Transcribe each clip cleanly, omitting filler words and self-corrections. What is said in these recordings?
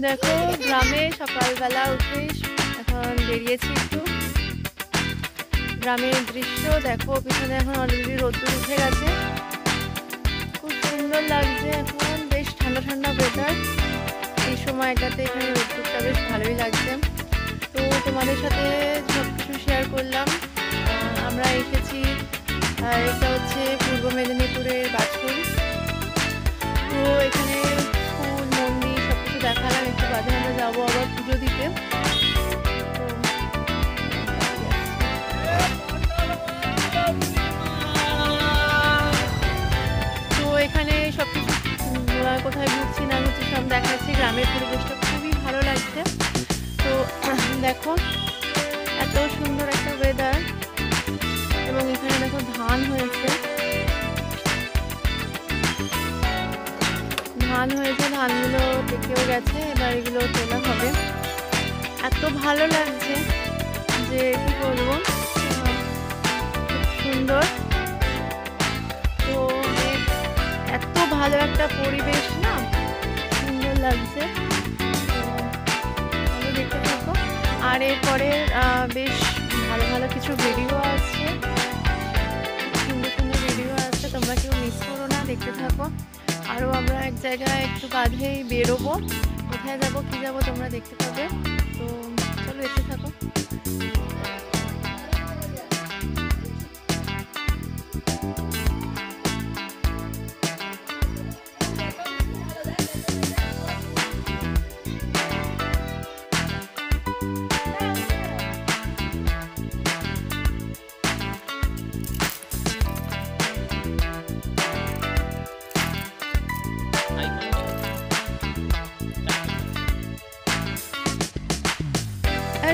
দেখো গ্রামে সকালবেলা উঠে এখন বেরিয়েছি একটু গ্রামের দৃশ্য দেখো পিছনে এখন অলরেডি রোদ্দুর উঠে গেছে খুব সুন্দর লাগছে এখন বেশ ঠান্ডা ঠান্ডা ওয়েদার এই সময়টাতে এখানে রোদ্দুরটা বেশ ভালোই লাগছে তো তোমাদের সাথে সব কিছু শেয়ার করলাম আমরা এসেছি এটা হচ্ছে পূর্ব মেদিনীপুরের বাছুর তো এখানে স্কুল মন্দির সব কিছু দেখালাম একটু বাদে আমরা যাবো আবার পুজো দিতে তো এখানে সব কিছু কোথায় ঘুরছি না ঘুরছি সব দেখাচ্ছি গ্রামের পরিবেশটা খুবই ভালো লাগছে তো দেখো এত সুন্দর একটা ওয়েদার এবং এখানে দেখো ধান হয়েছে ধানগুলো পেকেও গেছে এবার এগুলো তোলা হবে এত ভালো লাগছে যে কি বলবো সুন্দর তো এত ভালো একটা পরিবেশ না সুন্দর লাগছে তো দেখতে থাকো আর এরপরে বেশ ভালো ভালো কিছু ভিডিও আসছে সুন্দর সুন্দর ভিডিও আসছে তোমরা কেউ মিস করো না দেখতে থাকো আরও আমরা এক জায়গায় একটু বাদেই বেরোবো কোথায় যাবো কি যাবো তোমরা দেখতে পাবে তো চলো দেখতে থাকো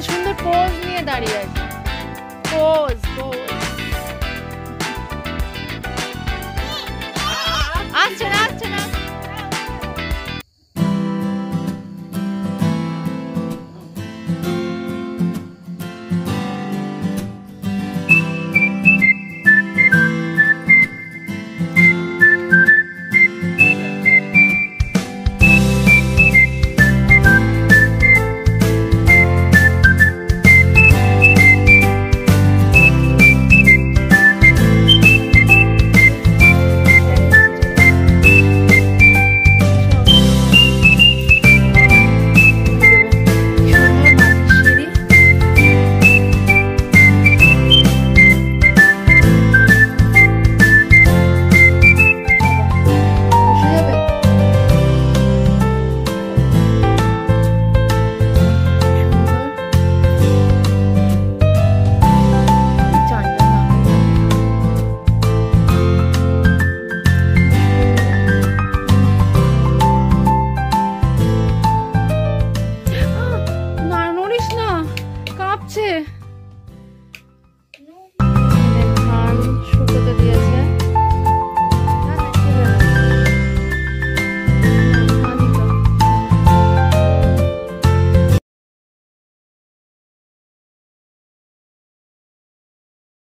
সুন্দর পোজ নিয়ে দাঁড়িয়ে আছে পোজ আসছে না